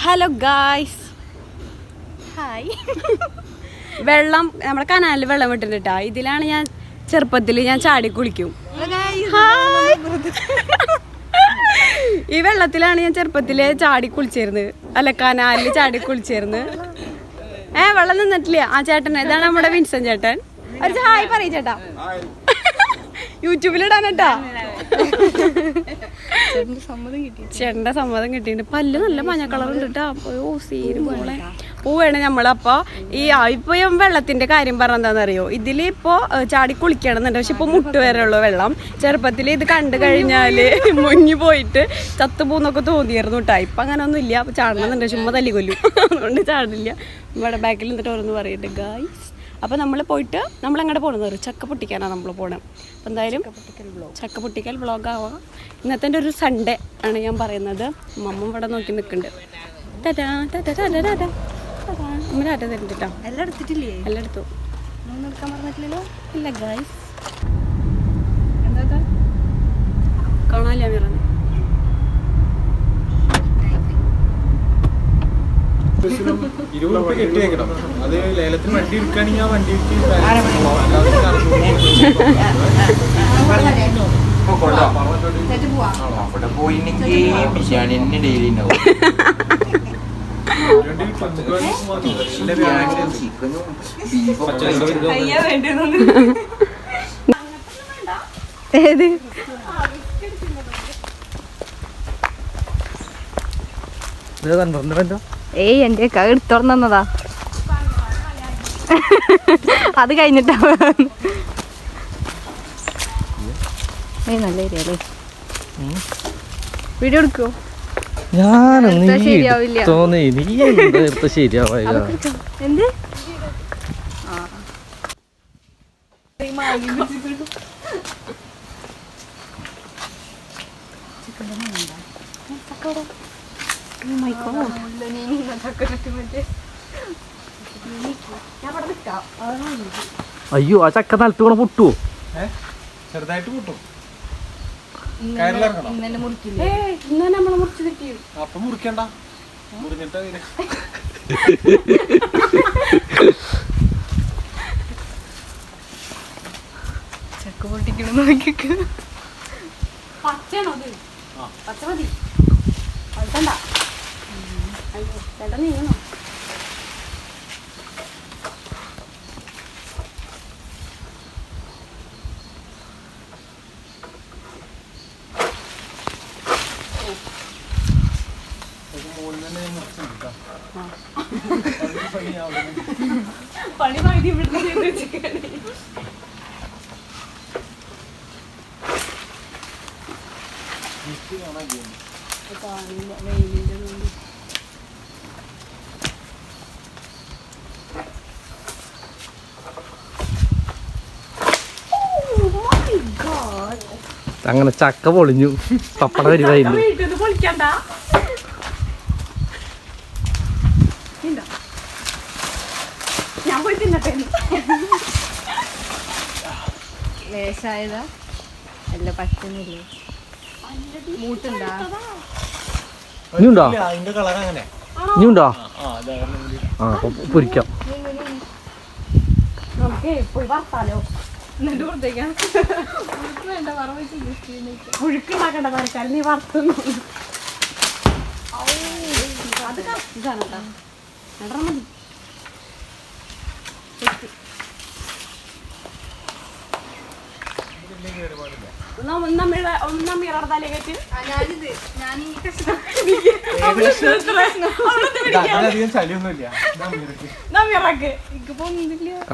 Hello guys, hi. വെള്ളം നമ്മുടെ കനാലിൽ വെള്ളം വിട്ടിട്ടാ. ഇതിലാണ് ഞാൻ ചെറുപ്പത്തിൽ ഞാൻ ചാടി കുളിക്കും. ഈ വെള്ളത്തിലാണ് ഞാൻ ചെറുപ്പത്തില് ചാടി കുളിച്ചിരുന്നത്. അല്ല, കനാലിൽ ചാടി കുളിച്ചിരുന്നത്. വെള്ളം നിന്നിട്ടില്ല. ആ ചേട്ടൻ, ഇതാണ് നമ്മുടെ വിൻസൻ ചേട്ടൻ. ഒരു ഹായ് പറയും ചേട്ടാ, യൂട്യൂബിലിടാനട്ടാ. ചേട്ടന്റെ സമ്മതം കിട്ടിയിട്ടുണ്ട്. പല്ല് നല്ല മഞ്ഞ കളർ ഉണ്ട് കേട്ടാ. മോളെ പോവാണ് നമ്മളപ്പോ. ഇപ്പൊ വെള്ളത്തിന്റെ കാര്യം പറഞ്ഞെന്താണെന്നറിയോ, ഇതിലിപ്പോ ചാടി കുളിക്കണമെന്നുണ്ട്. പക്ഷെ ഇപ്പൊ മുട്ട് വരെ ഉള്ളു വെള്ളം. ചെറുപ്പത്തിൽ ഇത് കണ്ടു കഴിഞ്ഞാല് മുങ്ങി പോയിട്ട് ചത്തുപോന്നൊക്കെ തോന്നിയായിരുന്നു കേട്ടാ. ഇപ്പൊ അങ്ങനെ ഒന്നും ഇല്ല. അപ്പൊ ചാടണമെന്നുണ്ട്, ചുമ്മാ തല്ലി കൊല്ലും. അതുകൊണ്ട് ചാടില്ല. ഇവിടെ ബാക്കിൽ നിന്നിട്ട് ഓരോന്ന് പറയട്ടെ ഗായ്സ്. അപ്പോൾ നമ്മൾ പോയിട്ട് നമ്മളെങ്ങോട്ട് പോകണമെന്ന് ചക്ക പൊട്ടിക്കാനാണ് നമ്മൾ പോകണം. അപ്പോൾ എന്തായാലും ചക്ക പൊട്ടിക്കൽ വ്ളോഗാവാം. ഇന്നത്തെ ഒരു സൺഡേ ആണ് ഞാൻ പറയുന്നത്. മമ്മ ഇവിടെ നോക്കി നിൽക്കുന്നുണ്ട്. ടാറ്റാ ടാറ്റാ ടാറ്റാ ടാറ്റാ അമ്മ ടാറ്റ തരുന്നുണ്ട്. എല്ലാം എടുത്തിട്ടില്ലേ? എല്ലാം എടുത്തു. എടുക്കാൻ പറഞ്ഞിട്ടില്ലല്ലോ. ഇല്ല ഗായ്സ്, എന്താ കാണാനില്ല മിറന്ന്. അത് ലേലത്തിന് വണ്ടി എടുക്കുകയാണെങ്കിൽ ആ വണ്ടി അവിടെ പോയില്ലെങ്കിൽ ബിരിയാണി തന്നെ ഡെയിലി ഉണ്ടാവും. ചിക്കനും ഏത് ഏയ് എന്റെ എടുത്തോർന്നതാ. അത് കഴിഞ്ഞിട്ടാ. നല്ല ഏരിയ അല്ലേ? വീഡിയോ എടുക്കോ? ശരിയാവില്ല. എന്ത് അയ്യോ, ആ ചക്ക നിലത്ത് കൂടെ പൊട്ടുവോ? ചെറുതായിട്ട് പൊട്ടും. അപ്പൊ മുറിക്കണ്ട, മുറിഞ്ഞിട്ട് ചക്ക പൊട്ടിക്കണം നോക്കിക്ക്. പച്ചയാണോ അത്? പച്ച മതി. പഴുത്തണ്ട. ചേട്ടാ നീങ്ങണോ? പണി പകുതി ഇവിടുന്ന് ചെയ്ത് വെച്ചിരിക്കുകയാണ്. കാണില്ല വെയിലിന്റെ കൊണ്ട്. അങ്ങനെ ചക്ക പൊളിഞ്ഞു. പപ്പട പരിപാടി വീട്ടിൽ പൊളിക്കണ്ട. ഞാൻ പോയി തിന്നട്ടെ. ലേശായതാ, എല്ലാം പറ്റുന്നില്ലേ? മൂട്ടുണ്ടാ? ഇനിയുണ്ടോ? അതിന്റെ കളർ അങ്ങനെ. ഇനിയുണ്ടോ? ആ, പൊരിക്കാം. നമുക്ക് പോയി വറുത്താലോ? എന്നിട്ട് പുറത്തേക്കാ പുഴുക്കുണ്ടാക്കണ്ട തരക്കാരൻ. നീ വറുത്തുന്നു. അത് ഇതാണ് കേട്ടോ. നടറ മതി.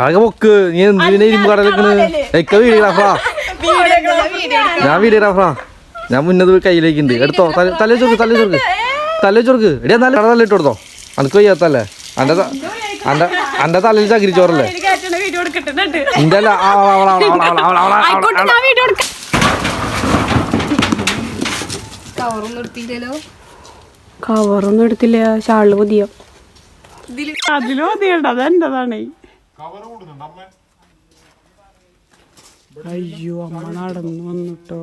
ആകെ പൊക്ക്. നീ എന്തിനാ ഇരുമ്പ് കടലെക്കണ്? വീഡിയോഗ്രാഫറാ ഞാൻ. വീഡിയോഗ്രാഫറാ ഞാൻ. മുന്നത് കയ്യിലേക്ക് ഉണ്ട്. എടുത്തോ. തലേ ചൊർക്ക് എടിയാ. നല്ല കട തല്ലിട്ട് കൊടുത്തോ. അനക്ക് വയ്യാത്തല്ലേ? അന്റെ തലയിൽ ചകിരി ചോറല്ലേ? നിന്റെ അല്ല. കവറൊന്നും എടുത്തില്ല. ഷാളില് മതിയോ? അതില് മതിയുണ്ട്. അതെന്റെതാണ്. അയ്യോ, അമ്മ നടന്നു വന്നിട്ടോ.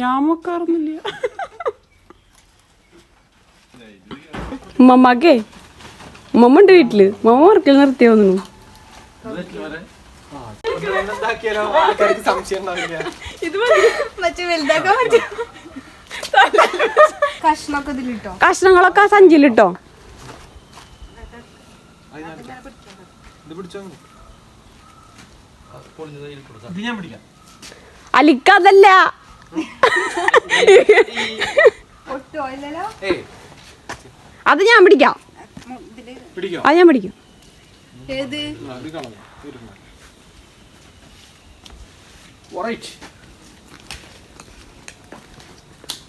ഞാൻ വെക്കാറൊന്നുമില്ല. ഉമ്മമ്മക്കേ ഉമ്മമ്മ ഉണ്ട് വീട്ടില്. ഉമ്മമ്മ വർക്കിൽ നിർത്തിയ തോന്നുന്നു. കഷ്ണങ്ങളൊക്കെ സഞ്ചിയിലിട്ടോ. അലിക്കതല്ല, അത് ഞാൻ പിടിക്കാം. അത് ഞാൻ പിടിക്കും.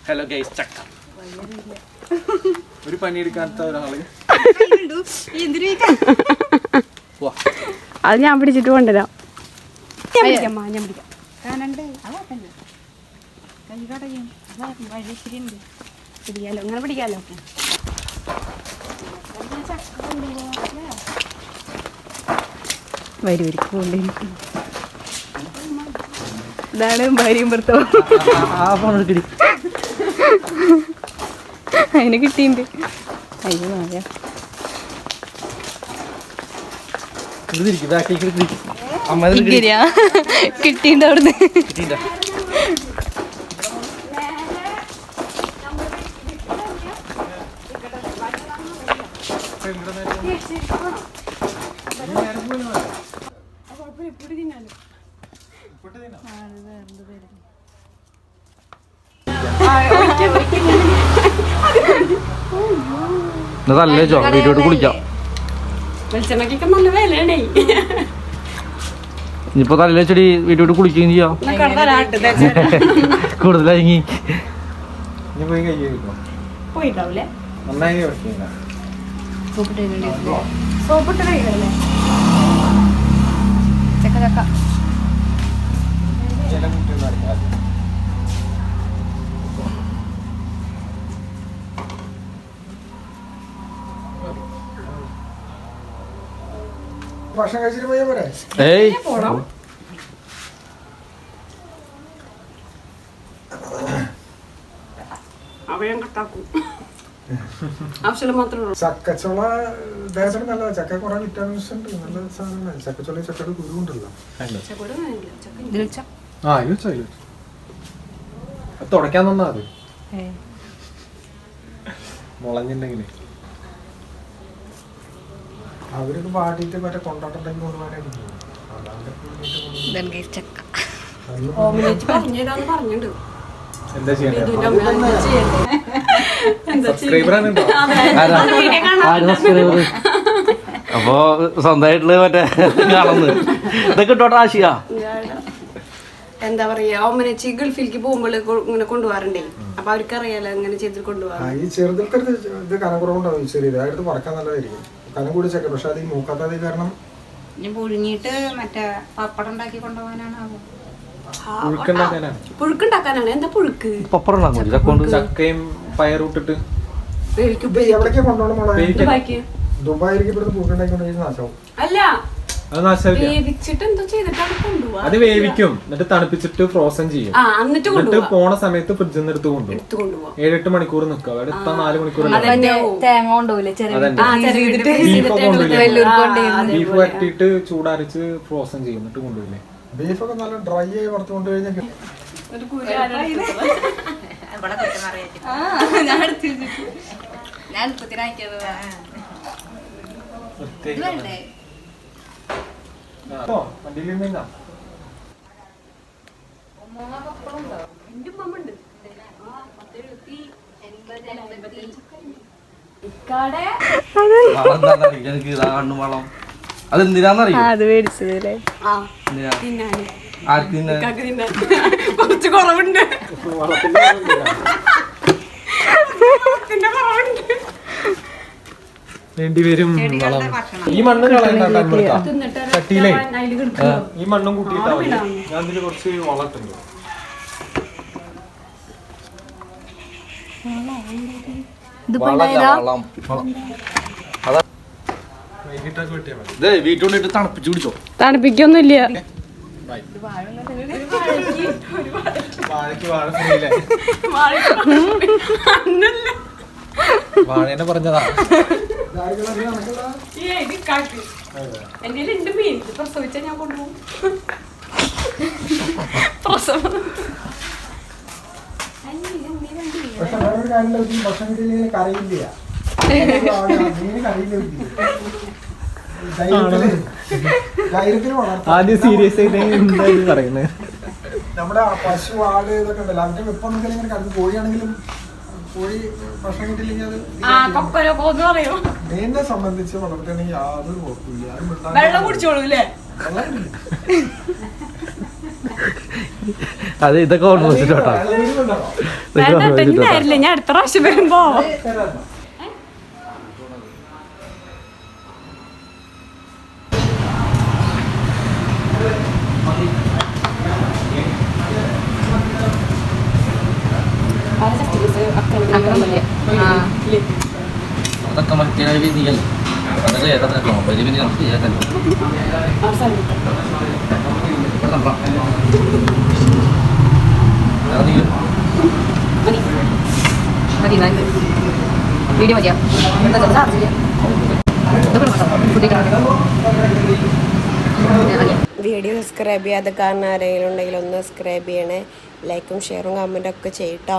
ഹലോ ഗൈസ്, ചക്ക. ഒരു പണിയെടുക്കാത്ത ഒരാള് അത് ഞാൻ പിടിച്ചിട്ട് കൊണ്ടുവരാം. ഞാൻ പിടിക്കാം. പിടിക്കാലോ, അങ്ങനെ പിടിക്കാലോ. ഇതാണ് ഭാര്യയും ഭർത്താവും. അതിന് കിട്ടിയിട്ടുണ്ട്. അയ്യോ നായ കിട്ടിണ്ട് അവിടുന്ന്. തല്ലേച്ചോ വീട്ടിലോട്ട് കുളിക്കാം. വെളിച്ചെണ്ണക്കൊക്കെ നല്ല വിലയാണേ. ഇനിയിപ്പോ തല്ലേച്ചടി വീട്ടിലോട്ട് കുളിക്കുകയും ചെയ്യാം. കൂടുതലായി പോയി കഴിയോ പോയിട്ടാവൂലേ? നന്നായി വർക്കില്ല. സോപ്പിട്ട് കഴിക്കല്ലേ? ചക്ക ചക്ക ഭക്ഷണം കഴിച്ചിട്ട് പോയാ പോരെ? പോണം. അവയും കട്ടാക്കും. ആവശ്യം മാത്രമേ ഉള്ളൂ. ചക്കച്ചുള ദേഹത്തിന് നല്ലതാ. ചക്ക കുറെ വിറ്റാമിൻസ് ഉണ്ട്. നല്ല സാധനമാണ് ചക്കച്ചുള. ചക്കയുടെ കുരു ഉണ്ടല്ലോ. തുടക്കാൻ തന്നാ അത് മുളഞ്ഞിണ്ടെങ്കിലേ അവരൊക്കെ പാടിയിട്ട് മറ്റേ കൊണ്ടാട്ടുണ്ടെങ്കിൽ കൊണ്ടുപോകാനായിട്ട് പറഞ്ഞിട്ടുണ്ട്. എന്താ ചെയ്യണ്ടേ? അപ്പൊ സ്വന്തമായിട്ടുള്ള മറ്റേ കാണുന്നു ഇതൊക്കെ ഇട്ടോട്ടെ ആശിക. എന്താ പറയാ, ഓമനച്ചി ഗൾഫിലേക്ക് പോകുമ്പോൾ ഇങ്ങനെ കൊണ്ടുപോകാറുണ്ടേ. അപ്പൊ അവർക്ക് അറിയാലോ എങ്ങനെ ചെയ്തിട്ട് കൊണ്ടുപോകാം. ഈ ചെറുതിലത്തെ ഇത് കനക്കുറവുണ്ടാവും. ശരി, ഇതായിട്ട് പറക്കാൻ നല്ലതായിരിക്കും. കനം കൂടി ചക്ക. പക്ഷെ അത് ഈ മൂക്കാത്തത് കാരണം പുഴുങ്ങിയിട്ട് മറ്റേ പപ്പടം ഉണ്ടാക്കി കൊണ്ടുപോകാനാണ്. പുഴുക്കുണ്ടാക്കാനാണ്. എന്താ പുഴുക്ക്? പപ്പടം ഉണ്ടാക്കും. ചക്കയും പയറൂട്ടിട്ട് എവിടേക്കാ കൊണ്ടുപോകണം മോളെ? ദുബായിലേക്ക് ഇവിടുന്ന് പൂക്കുണ്ടാക്കി നാശവും. അല്ല, അത് നാശാവില്ല. വേവിച്ചിട്ട് എന്തോ ചെയ്തിട്ടാണ് കൊണ്ടുപോവാ. അത് വേവിക്കും, എന്നിട്ട് തണുപ്പിച്ചിട്ട് ഫ്രോസൺ ചെയ്യും. എന്നിട്ട് പോണ സമയത്ത് ഫ്രിഡ്ജിൽ നിന്ന് എടുത്ത് കൊണ്ടുപോകും. 7-8 മണിക്കൂർ നിൽക്കും. അവിടെ എത്താൻ 4 മണിക്കൂർ. തേങ്ങ കൊണ്ടുപോയില്ലേ? ബീഫ് വരട്ടിയിട്ട് ചൂടരച്ച് ഫ്രോസൺ ചെയ്യും, എന്നിട്ട് കൊണ്ടുപോയില്ലേ. ബീഫൊക്കെ നല്ല ഡ്രൈ ആയി വറുത്ത് കൊണ്ടുകഴിഞ്ഞാൽ വണ്ടിയിൽ നിന്നാ കണ്ണുവളം അതെന്തിനാന്നറിയോ? അത് മേടിച്ചതല്ലേ? ആർക്ക് കുറച്ച് കുറവുണ്ട്. വേണ്ടിവരും വളം. ഈ മണ്ണ് കളയണ്ട ചട്ടിയിലേ ഈ മണ്ണും കൂട്ടിയിട്ടാ മതി. ഞാൻ ഇതില് കുറച്ച് വളർത്തുണ്ട്. വൈകിട്ടൊക്കെ വെട്ടിയാ മതി. വീട്ടുകൊണ്ടിട്ട് തണുപ്പിച്ചു കുടിച്ചോ. തണുപ്പിക്കൊന്നുമില്ല. വാഴയ്ക്ക് വാഴ ഫ്രീയില്ലേ? വാഴേനെ പറഞ്ഞതാ. എന്റെ 2 മീൻ പ്രസവിച്ചാ ഞാൻ കൊണ്ടുപോകും. പ്രസവം ആദ്യം സീരിയസ് ആയിട്ട് എന്താ പറയുന്നത്? നമ്മുടെ പശു ആട് ഇതൊക്കെ ഉണ്ടല്ലോ അതിന്റെ വെപ്പം ഇങ്ങനെ കടന്ന് കോഴിയാണെങ്കിലും കോഴി ഭക്ഷണം കിട്ടിയില്ലെങ്കിൽ അത് മീനിനെ സംബന്ധിച്ച് വളർത്തുകയാണെങ്കിൽ യാതൊരു കുഴപ്പമില്ല. വെള്ളം കുടിച്ചോളൂല്ലേ? അത് ഇതൊക്കെ ഓർമ്മിച്ചിട്ടോട്ടാ. ഞാൻ അടുത്ത പ്രാവശ്യം വരുമ്പോ അതൊക്കെ മറ്റേ രീതിയല്ല. അതൊക്കെ ഏതൊക്കെ പിന്നെ നമുക്ക് ചെയ്യാത്തല്ലോ. വീഡിയോ മതിയാ വീഡിയോ സബ്സ്ക്രൈബ് ചെയ്യാതെ കാരണം ആരെങ്കിലും ഉണ്ടെങ്കിൽ ഒന്ന് സബ്സ്ക്രൈബ് ചെയ്യണേ. ലൈക്കും ഷെയറും കമൻറ്റും ഒക്കെ ചെയ്യട്ടോ.